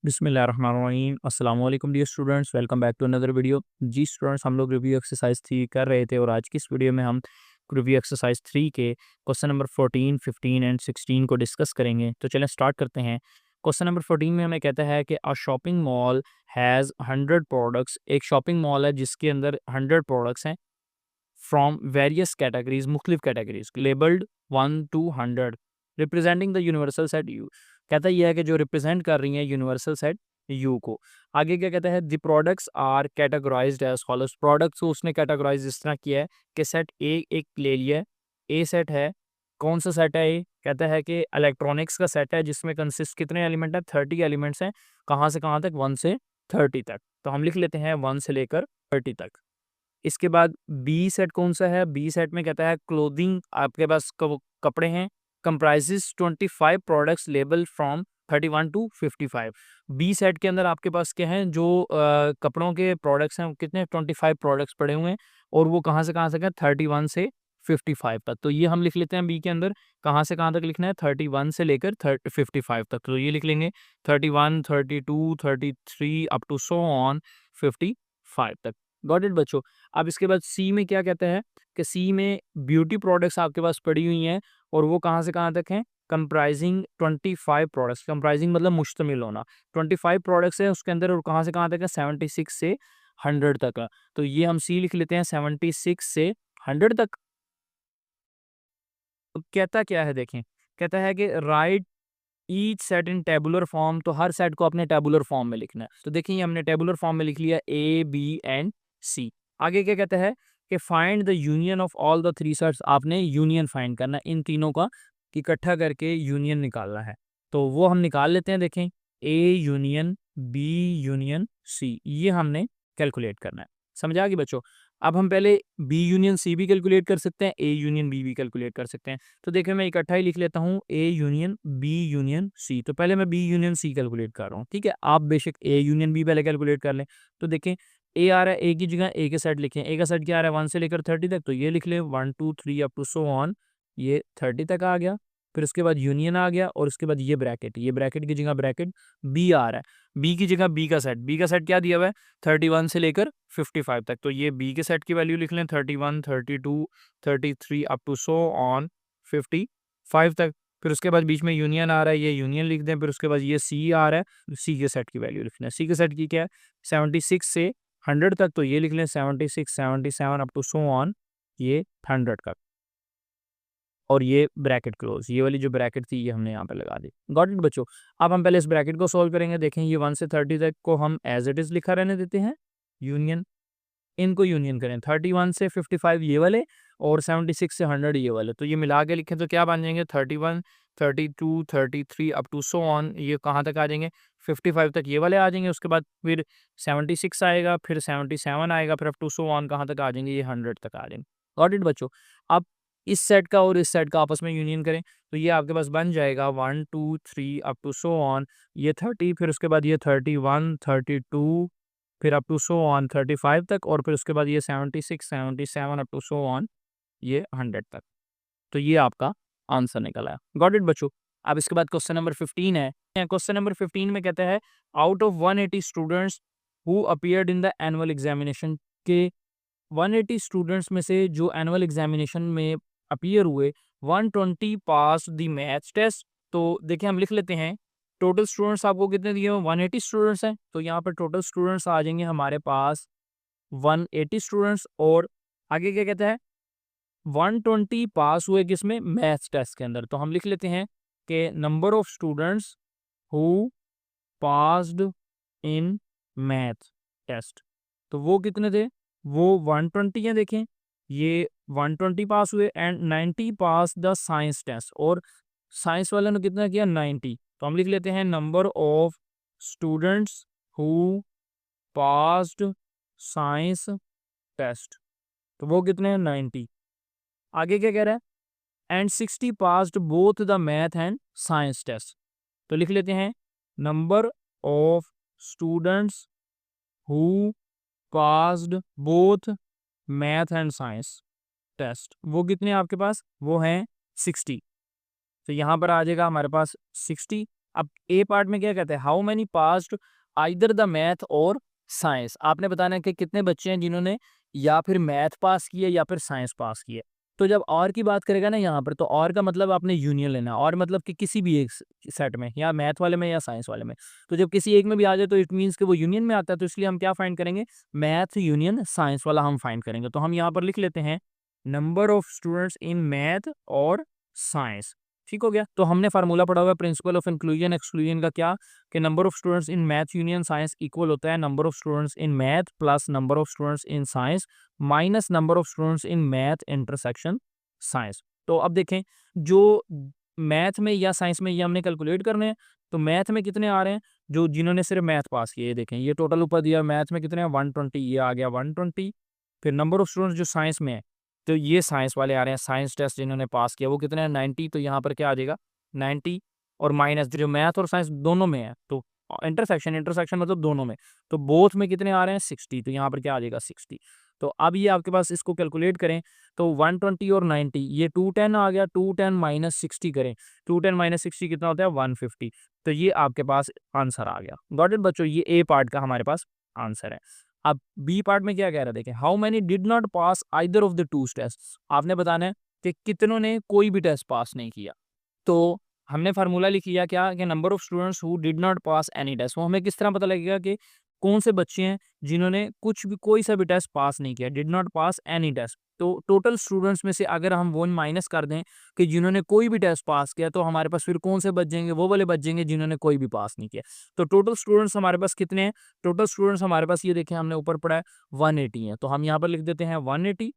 बिस्मिल्लाहिर्रहमानिर्रहीम अस्सलाम वालेकुम dear students, welcome back to another video. जी स्टूडेंट्स, हम लोग रिव्यू एक्सरसाइज 3 कर रहे थे और आज की इस वीडियो में हम रिव्यू एक्सरसाइज 3 के क्वेश्चन नंबर 14, 15 एंड 16 को डिस्कस करेंगे। तो चलें स्टार्ट करते हैं। क्वेश्चन नंबर 14 में हमें कहता है कि अ शॉपिंग मॉल हैज़ 100 प्रोडक्ट्स। एक शॉपिंग मॉल है जिसके अंदर 100 प्रोडक्ट्स हैं फ्रॉम वेरियस कैटेगरीज, मुख्तलिफ categories, labelled 1 to 100 representing the universal set you. कहता यह है कि जो रिप्रेजेंट कर रही है यूनिवर्सल सेट यू को। आगे क्या कहता है, the products are categorised as follows. Products को उसने कैटेगराइज इस तरह किया है कि सेट ए एक ले लिया है, ए सेट है। कौन सा सेट है? ए कहता है कि इलेक्ट्रॉनिक्स का सेट है जिसमें कंसिस्ट कितने एलिमेंट है? 30 एलिमेंट्स हैं। कहाँ से कहाँ तक? 1 से 30 तक। तो हम लिख लेते हैं 1 से लेकर 30 तक। इसके बाद बी सेट कौन सा है? बी सेट में कहता है क्लोथिंग, आपके पास कपड़े हैं, comprises 25 products label from 31 to 55। B set के अंदर आपके पास क्या है? जो कपड़ों के प्रोडक्ट्स हैं वो कितने? 25 प्रोडक्ट्स पड़े हुए हैं और वो कहाँ से कहाँ तक है? 31 से 55 तक। तो ये हम लिख लेते हैं बी के अंदर। कहाँ से कहाँ तक लिखना है? 31 से लेकर 55 तक। तो ये लिख लेंगे 31, 32, 33 अप टू सो ऑन 55 तक। गॉट इट बच्चों। अब इसके बाद सी में क्या कहता है कि सी में ब्यूटी प्रोडक्ट्स आपके पास पड़ी हुई हैं और वो कहाँ से कहाँ तक हैं? Comprising 25 products. कंप्राइजिंग मतलब मुश्तमिल होना। 25 प्रोडक्ट्स है उसके अंदर और कहाँ से कहाँ तक है? 76 से 100 तक है। तो ये हम सी लिख लेते हैं 76 से 100 तक। तो कहता क्या है देखें, कहता है कि राइट ईच सेट इन टेबुलर फॉर्म। तो हर सेट को अपने टेबुलर फॉर्म में लिखना है। तो देखिए हमने टेबुलर फॉर्म में लिख लिया ए, बी एंड सी। आगे क्या कहता है कि find the union of all the three sets. आपने यूनियन फाइंड करना है इन तीनों का, इकट्ठा करके यूनियन निकालना है। तो वो हम निकाल लेते हैं। देखें A union B union C, ये हमने कैलकुलेट करना है। समझ आ गई बच्चों? अब हम पहले बी यूनियन सी भी कैलकुलेट कर सकते हैं, ए यूनियन बी भी कैलकुलेट कर सकते हैं। तो देखिए मैं इकट्ठा ही लिख लेता हूँ A union B union C. तो पहले मैं बी यूनियन सी कैलकुलेट कर रहा हूँ, ठीक है। आप बेशक ए यूनियन बी पहले कैलकुलेट कर लें। तो देखें ए आ रहा है, ए की जगह ए के सेट लिखें। ए का सेट क्या आ रहा है? 1 से लेकर 30 तक। तो ये लिख लें 1 2 3 अप टू सो ऑन, ये 30 तक आ गया। फिर उसके बाद यूनियन आ गया और उसके बाद ये ब्रैकेट की जगह ब्रैकेट बी आ रहा है। बी की जगह बी का सेट क्या दिया हुआ है? 31 से लेकर 55 तक। तो ये बी के सेट की वैल्यू लिख लें 31, 32, 33 अप टू सो ऑन 55 तक। फिर उसके बाद बीच में यूनियन आ रहा है, ये यूनियन लिख दें। फिर उसके बाद ये सी आ रहा है, सी के सेट की वैल्यू लिखना है। सी के सेट की क्या है? 76 से 100 तक। तो ये लिख लें 76, 77 अप टू सो ऑन ये 100 तक। और ये ब्रैकेट क्लोज, ये वाली जो ब्रैकेट थी ये हमने यहाँ पे लगा दी। गॉट इट बच्चों। अब हम पहले इस ब्रैकेट को सॉल्व करेंगे। देखें ये 1 से 30 तक को हम एज इट इज लिखा रहने देते हैं, यूनियन। इनको यूनियन करें 31 से 55 ये वाले और 76 से 100 ये वाले। तो ये मिला के लिखें तो क्या बन जाएंगे? 31, 32, 33 अप टू सो ऑन, ये कहाँ तक आ जाएंगे? 55 तक ये वाले आ जाएंगे। उसके बाद फिर 76 आएगा, फिर 77 आएगा, फिर अप टू सो ऑन कहाँ तक आ जाएंगे? ये 100 तक आ जाएंगे। गॉट इट बच्चों। अब इस सेट का और इस सेट का आपस में यूनियन करें तो ये आपके पास बन जाएगा 1 2 3 अप टू सो ऑन, ये 30, फिर उसके बाद ये 31, 32, फिर अप टू सो ऑन 35 तक, और फिर उसके बाद ये 76, 77 अप टू सो ऑन ये 100 तक। तो ये आपका आंसर निकला है। गॉट इट बच्चों। अब इसके बाद क्वेश्चन नंबर 15 है। क्वेश्चन नंबर 15 में कहता है out of 180 students who appeared in the annual examination, के 180 स्टूडेंट्स में से जो एनुअल एग्जामिनेशन में अपीयर हुए 120 पास द मैथ्स टेस्ट। तो देखिए हम लिख लेते हैं टोटल स्टूडेंट्स आपको कितने दिए हुए? 180 स्टूडेंट्स हैं। तो यहाँ पर टोटल स्टूडेंट्स आ जाएंगे हमारे पास 180 स्टूडेंट्स। और आगे क्या कहता है? 120 पास हुए किसमें? मैथ्स टेस्ट के अंदर। तो हम लिख लेते हैं कि number of students who passed in math test. तो वो कितने थे? वो 120 हैं। देखें ये 120 पास हुए and 90 pass the science test. और साइंस वाले ने कितना किया? 90। तो हम लिख लेते हैं number of students who passed science test. तो वो कितने हैं? 90। आगे क्या कह रहा है? And 60 passed both the math and science test. तो लिख लेते हैं number of students who passed both math and science test. वो कितने आपके पास? वो हैं 60। तो यहाँ पर आ जाएगा हमारे पास 60। अब ए पार्ट में क्या कहते हैं, how many passed either the math और साइंस। आपने बताना है कि कितने बच्चे हैं जिन्होंने या फिर मैथ पास किए या फिर साइंस पास किए। तो जब और की बात करेगा ना यहाँ पर, तो और का मतलब आपने यूनियन लेना है, और मतलब कि किसी भी एक सेट में, या मैथ वाले में या साइंस वाले में। तो जब किसी एक में भी आ जाए तो इट मीन्स कि वो यूनियन में आता है, तो इसलिए हम क्या फाइंड करेंगे, मैथ यूनियन साइंस वाला हम फाइंड करेंगे। तो हम यहाँ पर लिख लेते हैं number of students in math और साइंस। ठीक हो गया। तो हमने फार्मूला पढ़ा हुआ है प्रिंसिपल ऑफ इंक्लूजन एक्सक्लूजन का, क्या कि number of students in math union science equal होता है number of students in math plus number of students in science minus number of students in math intersection science. तो अब देखें, जो math में या साइंस में ये हमने कैलकुलेट करने हैं। तो मैथ में कितने आ रहे हैं, जो जिन्होंने सिर्फ मैथ पास किए, ये देखें, ये टोटल ऊपर दिया मैथ में कितने हैं 120, ये आ गया 120। फिर नंबर ऑफ स्टूडेंट्स जो साइंस में है, तो ये साइंस वाले आ रहे हैं, साइंस टेस्ट जिन्होंने पास किया वो कितने हैं 90। तो यहाँ पर क्या आ जाएगा 90, और माइनस जो मैथ और साइंस दोनों में है, तो इंटरसेक्शन, इंटरसेक्शन मतलब दोनों में, तो बोथ में कितने आ रहे हैं 60। तो यहाँ पर क्या आ जाएगा 60। तो अब ये आपके पास, इसको कैलकुलेट करें तो 120 और 90, ये 210 आ गया, 210 माइनस 60 करें, 210 माइनस 60 कितना होता है 150। तो ये आपके पास आंसर आ गया। गॉट इट बच्चों, ये ए पार्ट का हमारे पास आंसर है। अब बी पार्ट में क्या कह रहा है, देखें, how many did not pass either of the two test. आपने बताना है कि कितनों ने कोई भी टेस्ट पास नहीं किया। तो हमने फार्मूला लिख लिया क्या, कि number of students who did not pass any test. वो हमें किस तरह पता लगेगा कि कौन से बच्चे हैं जिन्होंने कुछ भी, कोई सा भी टेस्ट पास नहीं किया, did not pass any test. तो टोटल स्टूडेंट्स में से अगर हम वो माइनस कर दें कि जिन्होंने कोई भी टेस्ट पास किया, तो हमारे पास फिर कौन से बच जाएंगे, वो वाले बच जाएंगे जिन्होंने कोई भी पास नहीं किया। तो टोटल स्टूडेंट्स हमारे पास कितने हैं, टोटल स्टूडेंट्स हमारे पास ये देखें हमने ऊपर पढ़ा है 180 है। तो हम यहाँ पर लिख देते हैं 180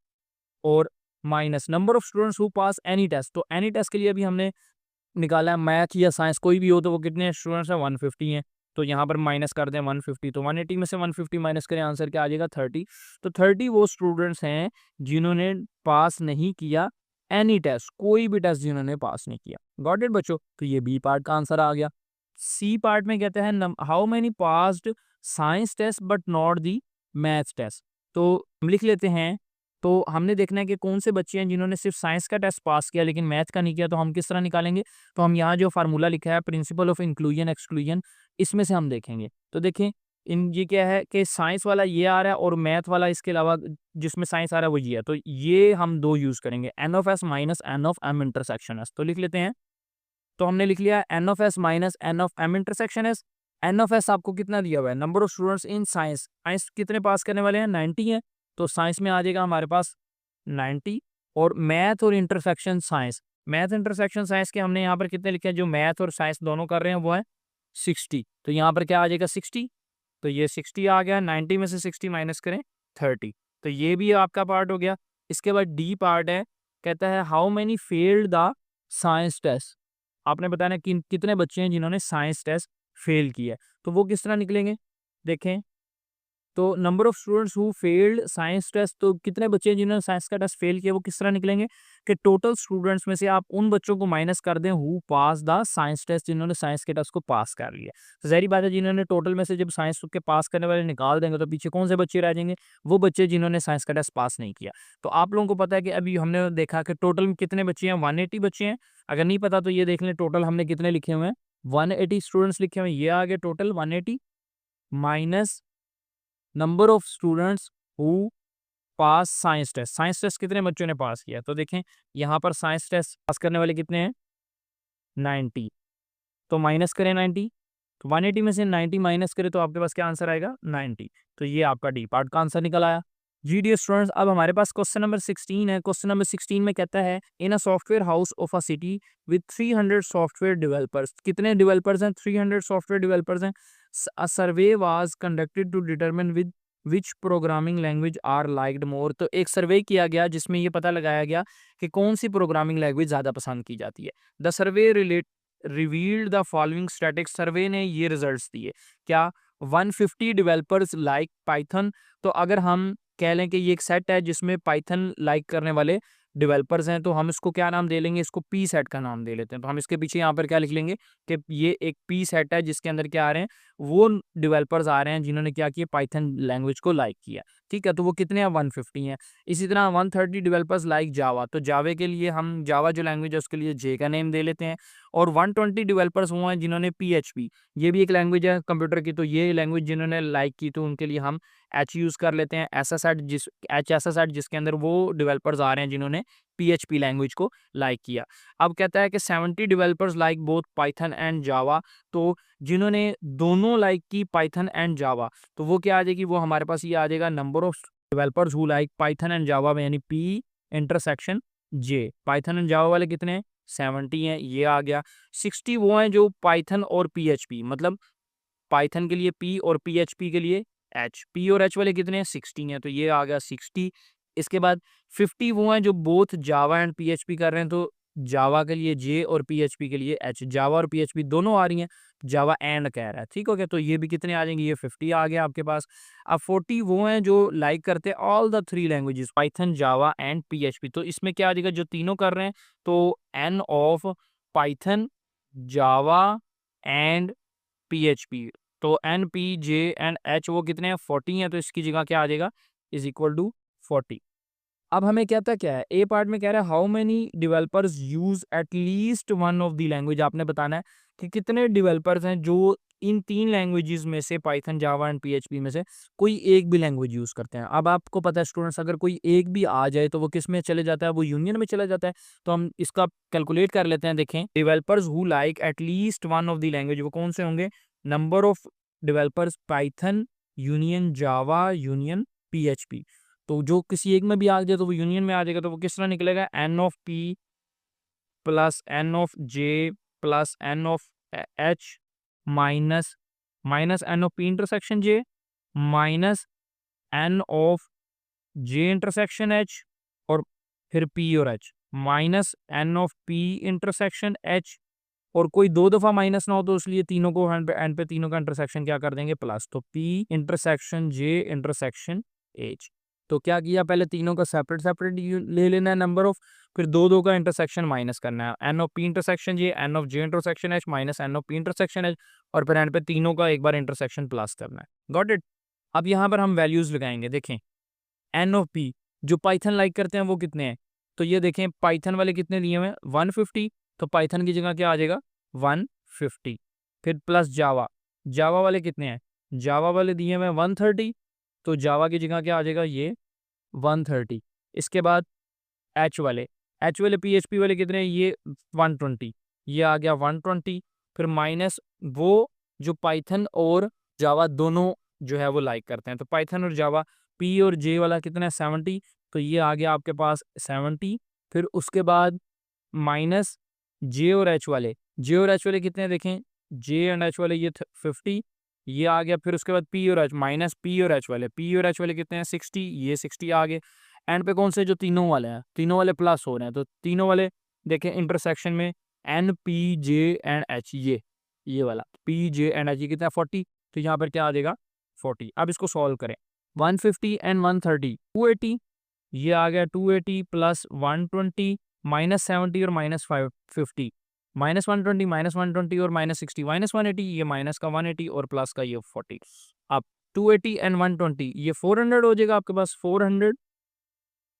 और minus number of students who pass any test. तो एनी टेस्ट के लिए भी हमने निकाला है, मैथ या साइंस कोई भी हो, तो वो कितने स्टूडेंट्स हैं 150 हैं। तो यहाँ पर माइनस कर दें 150, तो 180 में से 150 माइनस करें, आंसर क्या आ जाएगा 30। तो 30 वो स्टूडेंट्स हैं जिन्होंने पास नहीं किया एनी टेस्ट, कोई भी टेस्ट जिन्होंने पास नहीं किया। गॉट इट बच्चों। तो ये बी पार्ट का आंसर आ गया। सी पार्ट में कहते हैं how many passed science test but not the maths test. तो हम लिख लेते हैं, तो हमने देखना है कि कौन से बच्चे हैं जिन्होंने सिर्फ साइंस का टेस्ट पास किया लेकिन मैथ का नहीं किया। तो हम किस तरह निकालेंगे, तो हम यहाँ जो फार्मूला लिखा है प्रिंसिपल ऑफ इंक्लूजन एक्सक्लूजन, इसमें से हम देखेंगे। तो देखें, इन ये क्या है कि साइंस वाला ये आ रहा है और मैथ वाला इसके अलावा जिसमें साइंस आ रहा है वो ये है। तो ये हम दो यूज करेंगे, N of S minus N of M intersection S. तो लिख लेते हैं, तो हमने लिख लिया N of S minus N of M intersection S. N of S आपको कितना दिया हुआ है, number of students in science, science कितने पास करने वाले हैं 90 है। तो साइंस में आ जाएगा हमारे पास 90, और मैथ और intersection science, math intersection science के हमने यहाँ पर कितने लिखे हैं, जो मैथ और साइंस दोनों कर रहे हैं वो है 60। तो यहाँ पर क्या आ जाएगा 60। तो ये 60 आ गया, 90 में से 60 माइनस करें 30। तो ये भी आपका पार्ट हो गया। इसके बाद डी पार्ट है, कहता है how many failed the science test. आपने बताना कि कितने बच्चे हैं जिन्होंने साइंस टेस्ट फेल किया है। तो वो किस तरह निकलेंगे, देखें, तो number of students who failed science test, तो कितने बच्चे हैं जिन्होंने साइंस का टेस्ट फेल किया, वो किस तरह निकलेंगे कि टोटल स्टूडेंट्स में से आप उन बच्चों को माइनस कर दें who pass the science test, जिन्होंने साइंस के टेस्ट को पास कर लिया। तो ज़ाहिर बात है, जिन्होंने टोटल में से जब साइंस के पास करने वाले निकाल देंगे तो पीछे कौन से बच्चे रह जाएंगे, वो बच्चे जिन्होंने साइंस का टेस्ट पास नहीं किया। तो आप लोगों को पता है कि अभी हमने देखा कि टोटल में कितने बच्चे हैं 180 बच्चे हैं। अगर नहीं पता तो ये देख लें, टोटल हमने कितने लिखे हुए हैं 180 स्टूडेंट्स लिखे हुए हैं। ये आ गए total 180 minus number of students who pass science test. Science test कितने बच्चों ने पास किया, तो देखें यहाँ पर साइंस टेस्ट पास करने वाले कितने हैं 90। तो माइनस करें 90, तो 180 में से 90 माइनस करें तो आपके पास क्या आंसर आएगा 90। तो ये आपका डी पार्ट का आंसर निकल आया। जी डी स्टूडेंट्स, अब हमारे पास क्वेश्चन नंबर 16 है। क्वेश्चन नंबर 16 में कहता है in a software house of a city with 300 software developers. कितने डेवलपर्स हैं, 300 सॉफ्टवेयर डेवलपर्स हैं। A survey was conducted to determine with which programming language are liked more. तो एक सर्वे किया गया जिसमें ये पता लगाया गया कि कौन सी प्रोग्रामिंग लैंग्वेज ज़्यादा पसंद की जाती है। The survey revealed the following statics. Survey ने ये रिजल्ट्स दिए, क्या 150 डेवलपर्स लाइक पाइथन। तो अगर हम कह लें कि ये एक सेट है जिसमें पाइथन लाइक करने वाले डेवलपर्स हैं, तो हम इसको क्या नाम दे लेंगे, इसको पी सेट का नाम दे लेते हैं। तो हम इसके पीछे यहाँ पर क्या लिख लेंगे कि ये एक पी सेट है जिसके अंदर क्या आ रहे हैं वो डेवलपर्स आ रहे हैं जिन्होंने क्या किया, पाइथन लैंग्वेज को लाइक किया। ठीक है, तो वो कितने हैं, 150 हैं। इसी तरह 130 डेवलपर्स लाइक जावा, तो जावे के लिए हम जावा जो लैंग्वेज है उसके लिए जे का नेम दे लेते हैं। और 120 डेवलपर्स हुए हैं जिन्होंने पीएचपी, ये भी एक लैंग्वेज है कंप्यूटर की, तो ये लैंग्वेज जिन्होंने लाइक की तो उनके लिए हम एच यूज़ कर लेते हैं। एच एस एट जिसके अंदर वो डेवलपर्स आ रहे हैं जिन्होंने पीएचपी लैंग्वेज को लाइक किया। अब कहता है कि 70 developers like both Python and Java, तो जिन्होंने दोनों लाइक की पाइथन एंड जावा, तो वो क्या आ जाएगी, वो हमारे पास ये आ जाएगा number of developers who like Python and Java में, यानी P intersection J. Python and Java वाले कितने हैं, 70 हैं, ये आ गया। 60 वो हैं जो पाइथन और पीएचपी, मतलब पाइथन के लिए पी और पीएचपी के लिए एच। पी और एच वाले कितने हैं, 60 हैं, तो ये आ गया 60। इसके बाद 50 वो हैं जो बोथ जावा एंड पीएचपी कर रहे हैं, तो जावा के लिए जे और पीएचपी के लिए एच। जावा और पीएचपी दोनों आ रही हैं, जावा एंड कह रहा है, ठीक हो गया। तो ये भी कितने आ जाएंगे, ये 50 आ गया आपके पास। अब 40 वो हैं जो लाइक करते हैं all the 3 languages, Python, Java and PHP, तो इसमें क्या आ जाएगा, जो तीनों कर रहे हैं, तो n of Python, Java and PHP, तो n P J and H वो कितने हैं, 40 हैं, तो इसकी जगह क्या आ जाएगा, इज इक्वल टू 40। अब हमें कहता क्या है, ए पार्ट में कह रहा है how many developers use at least one of the language. आपने बताना है कि कितने डेवलपर्स हैं जो इन 3 लैंग्वेजेस में से, पाइथन, जावा एंड पीएचपी में से कोई एक भी लैंग्वेज यूज करते हैं। अब आपको पता है स्टूडेंट्स, अगर कोई एक भी आ जाए तो वो किस में चले जाता है, वो यूनियन में चला जाता है। तो हम इसका कैलकुलेट कर लेते हैं। देखें, developers who like at least one of the language, वो कौन से होंगे, number of developers Python union Java union PHP. तो जो किसी एक में भी आ जाए तो वो यूनियन में आ जाएगा, तो वो किस तरह निकलेगा, N of P plus N of J plus N of H minus minus N of P intersection J minus N of J intersection H, और फिर पी और H minus N of P intersection H, और कोई 2 दफा minus ना हो तो इसलिए तीनों को एंड पे तीनों का इंटरसेक्शन क्या कर देंगे, प्लस, तो P intersection J intersection H. तो क्या किया, पहले तीनों का सेपरेट सेपरेट ले लेना है नंबर ऑफ, फिर 2 का इंटरसेक्शन माइनस करना है, N of P intersection J, N of J intersection H minus N of P intersection H, और फिर एंड पे तीनों का एक बार इंटरसेक्शन प्लस करना है। Got it. अब यहाँ पर हम वैल्यूज लगाएंगे। देखें, एन ऑफ पी जो पाइथन लाइक करते हैं वो कितने हैं, तो ये देखें पाइथन वाले कितने दिए हुए हैं, 150, तो पाइथन की जगह क्या आ जाएगा, 150। फिर प्लस जावा, जावा वाले कितने हैं, जावा वाले दिए हुए हैं 130, तो जावा की जगह क्या आ जाएगा, ये 130। इसके बाद एच वाले पीएचपी वाले कितने हैं, ये 120, ये आ गया 120। फिर माइनस वो जो पाइथन और जावा दोनों जो है वो लाइक करते हैं, तो पाइथन और जावा, पी और जे वाला कितना है, 70, तो ये आ गया आपके पास 70। फिर उसके बाद माइनस जे और एच वाले कितने हैं, देखें, जे एंड एच वाले ये 50, ये आ गया। फिर उसके बाद पी और एच माइनस पी और एच वाले कितने हैं, 60, ये 60 आ गए। एंड पे कौन से, जो तीनों वाले हैं, तीनों वाले प्लस हो रहे हैं, तो तीनों वाले देखें इंटरसेक्शन में N P J and H, ये वाला पी जे एंड एच, ये कितना है, 40, तो यहाँ पर क्या आ जाएगा, 40। अब इसको सॉल्व करें, 150 एंड 130 280, ये आ गया 280 प्लस 120 माइनस 70 और माइनस 50, -120 और -60 -180, ये माइनस का 180 और प्लस का ये 40। अब 280 एंड 120 ये 400 हो जाएगा आपके पास, 400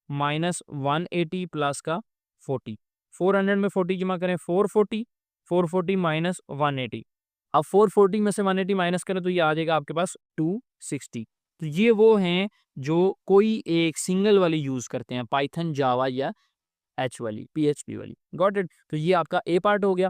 माइनस 180 प्लस का 40, 400 में 40 जमा करें, 440, 440 माइनस 180। अब 440 में से 180 माइनस करें तो ये आ जाएगा आपके पास 260। तो ये वो हैं जो कोई एक सिंगल वाली यूज करते हैं, पाइथन, जावा या एच वाली, पीएचपी वाली। Got it. तो ये आपका ए पार्ट हो गया।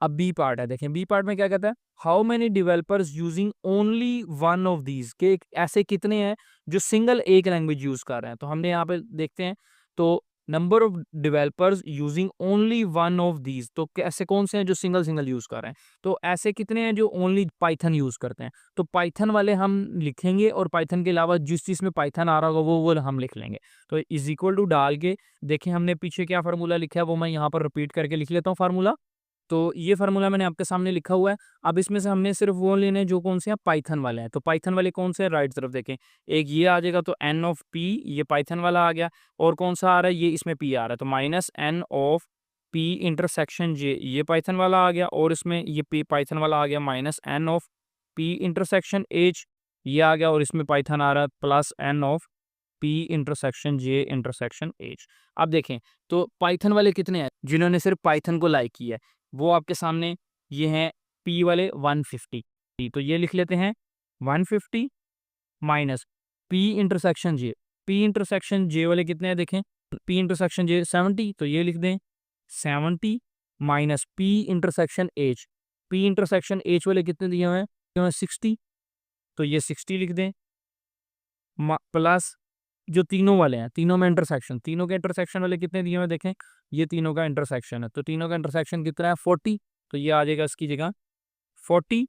अब बी पार्ट है, देखें बी पार्ट में क्या कहता है, how many developers using only one of these, के ऐसे कितने हैं जो सिंगल एक लैंग्वेज यूज कर रहे हैं। तो हमने यहाँ पे देखते हैं, तो number of developers using only one of these, तो ऐसे कौन से हैं जो सिंगल सिंगल यूज कर रहे हैं, तो ऐसे कितने हैं जो ओनली पाइथन यूज करते हैं। तो पाइथन वाले हम लिखेंगे और पाइथन के अलावा जिस चीज में पाइथन आ रहा होगा वो हम लिख लेंगे। तो इज इक्वल टू डाल के देखें, हमने पीछे क्या फार्मूला लिखा है वो मैं यहाँ पर रिपीट करके लिख लेता हूँ फार्मूला। तो ये फार्मूला मैंने आपके सामने लिखा हुआ है। अब इसमें से हमने सिर्फ वो लेने हैं जो कौन से हैं, पाइथन वाले हैं। तो पाइथन वाले कौन से हैं, राइट तरफ देखें, एक ये आ जाएगा, तो एन ऑफ पी, ये पाइथन वाला आ गया, और कौन सा आ रहा है, ये इसमें पी आ रहा है, तो minus N of P intersection J, ये पाइथन वाला आ गया, और इसमें ये पी पाइथन वाला आ गया, minus N of P intersection H, ये आ गया, और इसमें पाइथन आ रहा है plus N of P intersection J intersection H. अब देखें तो पाइथन वाले कितने हैं जिन्होंने सिर्फ पाइथन को लाइक किया है, वो आपके सामने ये हैं पी वाले 150। तो ये लिख लेते हैं 150 minus P intersection J. P intersection जे वाले कितने हैं देखें, पी इंटरसेक्शन जे 70, तो ये लिख दें 70 minus P intersection H. P intersection H वाले कितने दिए हुए हैं 60, तो ये 60 लिख दें प्लस जो तीनों वाले हैं, तीनों में इंटरसेक्शन, तीनों के इंटरसेक्शन वाले कितने दिए हुए देखें, ये तीनों का इंटरसेक्शन है, तो तीनों का इंटरसेक्शन कितना है 40, तो ये आ जाएगा इसकी जगह 40।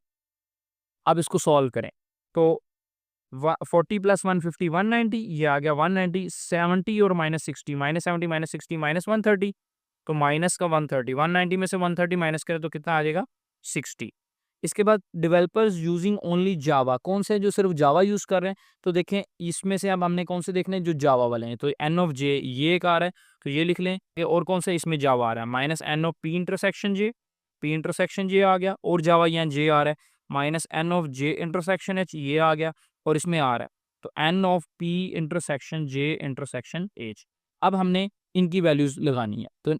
अब इसको सॉल्व करें तो 40 प्लस 150 190, ये आ गया 190, 70 और माइनस 60, माइनस 70 माइनस 60 माइनस 130, तो माइनस का 130, 190 में से 130 माइनस करें तो कितना आ जाएगा 60। इसके बाद डेवलपर्स यूजिंग ओनली जावा, कौन से जो सिर्फ जावा यूज़ कर रहे हैं, तो देखें इसमें से अब हमने कौन से देखने हैं जो जावा वाले हैं, तो एन ऑफ जे ये एक आ रहा है, तो ये लिख लें, और कौन सा इसमें जावा आ रहा है minus N of P intersection J, P intersection J आ गया, और जावा यहाँ जे आ रहा है minus N of J intersection H, ये आ गया, और इसमें आ रहा है तो n of P intersection J intersection H. अब हमने इनकी वैल्यूज लगानी है, तो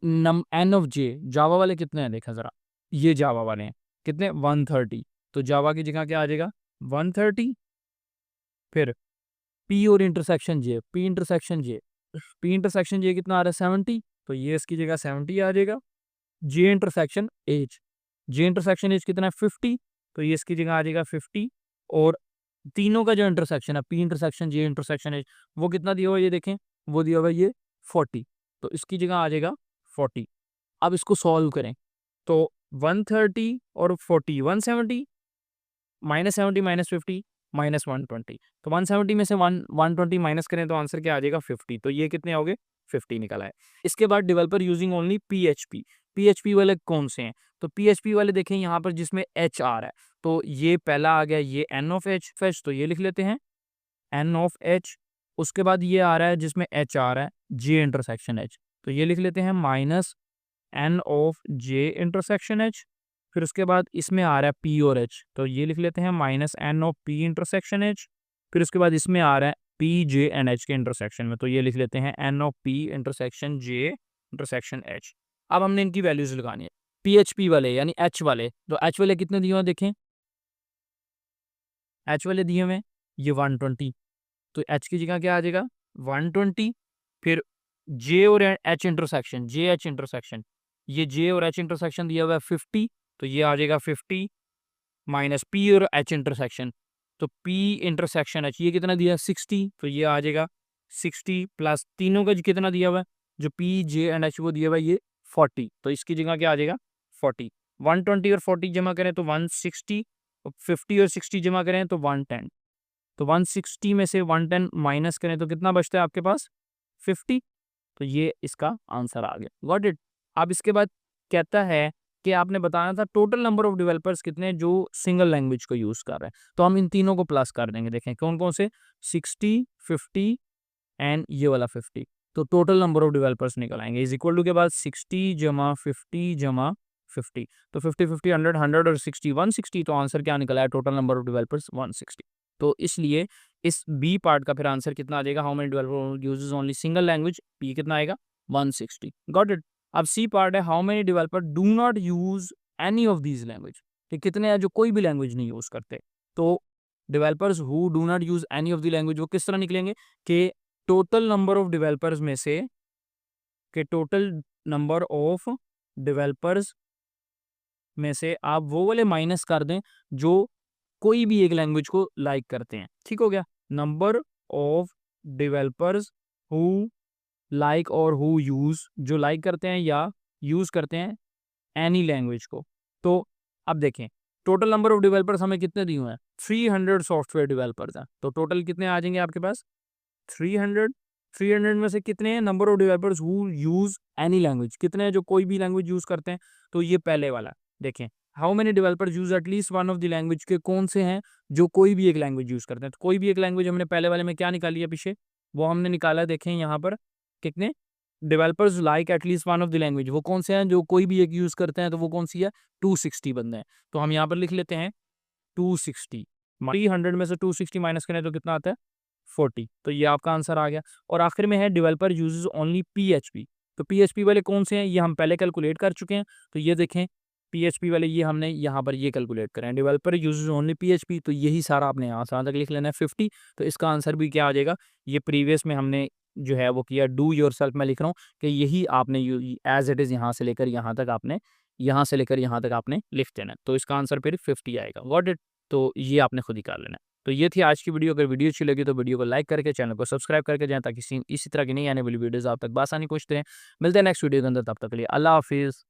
एन ऑफ जे जावा वाले कितने हैं देखा जरा, ये जावा वाले हैं कितने 130, तो जावा की जगह क्या आ जाएगा 130, फिर पी और intersection J, P intersection J, P intersection जे कितना आ रहा है 70, तो ये इसकी जगह 70 आ जाएगा, जे इंटरसेक्शन एच, जे इंटरसेक्शन एच कितना है 50, तो ये इसकी जगह आ जाएगा 50, और तीनों का जो इंटरसेक्शन है P intersection J intersection H वो कितना दिया हुआ है ये देखें, वो दिया हुआ है ये 40, तो इसकी जगह आ जाएगा 40। अब इसको सॉल्व करें तो 130 और 40 170, माइनस 70 माइनस 50 माइनस 120, तो 170 में से 120 माइनस करें तो आंसर क्या आ जाएगा 50, तो ये कितने हो गए 50 निकला है। इसके बाद developer using only PHP, PHP वाले कौन से हैं, तो पीएचपी वाले देखें यहाँ पर जिसमें एच आ रहा है, तो ये पहला आ गया ये एन ऑफ एच, तो ये लिख लेते हैं एन ऑफ एच। उसके बाद ये आ रहा है जिसमें एच आ रहा है जे इंटरसेक्शन एच, तो ये लिख लेते हैं minus N of J intersection H. फिर उसके बाद इसमें आ रहा है पी और एच, तो ये लिख लेते हैं minus N of P intersection H. फिर उसके बाद इसमें आ रहा है पी जे एन एच के इंटरसेक्शन में, तो ये लिख लेते हैं N of P intersection J intersection H. अब हमने इनकी वैल्यूज लगानी है, पीएचपी वाले यानी एच वाले, तो एच वाले कितने दिए हुए हैं देखें, एच वाले दिए हुए हैं ये 120, तो एच की जगह क्या आ जाएगा 120, फिर जे और एच इंटरसेक्शन, जे एच इंटरसेक्शन, ये जे और एच इंटरसेक्शन दिया हुआ है 50, तो ये आ जाएगा 50 माइनस पी और एच इंटरसेक्शन, तो पी इंटरसेक्शन एच ये कितना दिया है 60, तो ये आ जाएगा 60 प्लस तीनों का जो कितना दिया हुआ है जो पी जे एंड एच वो दिया हुआ है ये 40, तो इसकी जगह क्या आ जाएगा 40, 120 और 40 जमा करें तो 160, 50 और 60 जमा करें तो 110, तो 160 में से 110 माइनस करें तो कितना बचता है आपके पास 50, तो ये इसका आंसर आ गया। Got it. अब इसके बाद कहता है कि आपने बताना था टोटल नंबर ऑफ डेवलपर्स कितने हैं जो सिंगल लैंग्वेज को यूज़ कर रहे हैं, तो हम इन तीनों को प्लस कर देंगे, देखें कौन कौन से 60 50 एंड ये वाला 50, तो टोटल नंबर ऑफ डेवलपर्स निकल आएंगे इज इक्वल टू के बाद 60 जमा 50 जमा 50, तो 50 50 100 100 और 60 160, तो आंसर क्या निकला है टोटल नंबर ऑफ डेवलपर्स 160। तो इसलिए इस बी पार्ट का फिर आंसर कितना आ जाएगा, how many developer uses only single language, P कितना आएगा 160। Got it. अब सी पार्ट है how many developer do not use any of these language, कि कितने हैं जो कोई भी लैंग्वेज नहीं यूज करते, तो developers who do not use any of the language वो किस तरह निकलेंगे कि टोटल नंबर ऑफ डेवलपर्स में से, कि टोटल नंबर ऑफ डेवलपर्स में से आप वो वाले माइनस कर दें जो कोई भी एक लैंग्वेज को लाइक करते हैं, ठीक हो गया। Number of developers who like और हु यूज, जो लाइक करते हैं या यूज करते हैं एनी लैंग्वेज को। तो अब देखें टोटल नंबर ऑफ डेवलपर्स हमें कितने दिए हुए हैं 300 सॉफ्टवेयर डेवलपर्स हैं, तो टोटल कितने आ जाएंगे आपके पास 300, 300 में से कितने हैं number of developers who use any language, कितने हैं जो कोई भी लैंग्वेज यूज करते हैं, तो ये पहले वाला देखें how many developers use at least one of the language, के कौन से हैं जो कोई भी एक लैंग्वेज यूज करते हैं, तो कोई भी एक लैंग्वेज हमने पहले वाले में क्या निकाली है पीछे, वो हमने निकाला देखें यहाँ पर कितने developers like at least one of the language, वो कौन से हैं जो कोई भी एक यूज करते हैं, तो वो कौन सी है 260 बंदे हैं, तो हम यहाँ पर लिख लेते हैं 260, 300 में से 260 माइनस करें तो कितना आता है 40। तो ये आपका आंसर आ गया। और आखिर में है डेवलपर यूजेस ओनली पीएचपी। तो पीएचपी वाले कौन से हैं, ये हम पहले कैलकुलेट कर चुके हैं। तो ये देखें पीएचपी वाले ये हमने यहाँ पर ये कैलकुलेट करें, डेवलपर यूजेस ओनली पीएचपी। तो यही सारा आपने यहाँ से यहाँ तक लिख लेना है 50। तो इसका आंसर भी क्या आ जाएगा, ये प्रीवियस में हमने जो है वो किया, डू योरसेल्फ मैं लिख रहा हूँ कि यही आपने एज इट इज़ यहाँ से लेकर यहाँ तक आपने, यहाँ से लेकर यहाँ तक आपने लिख देना है। तो इसका आंसर फिर 50 आएगा। Got it. तो ये आपने खुद ही कर लेना है। तो ये थी आज की वीडियो। अगर वीडियो अच्छी लगी तो वीडियो को लाइक करके चैनल को सब्सक्राइब करके जाएं ताकि इसी तरह की नई आने वाली वीडियोस आप तक बआसानी पहुंचते हैं। मिलते हैं नेक्स्ट वीडियो के अंदर, तब तक के लिए अल्लाह हाफिज़।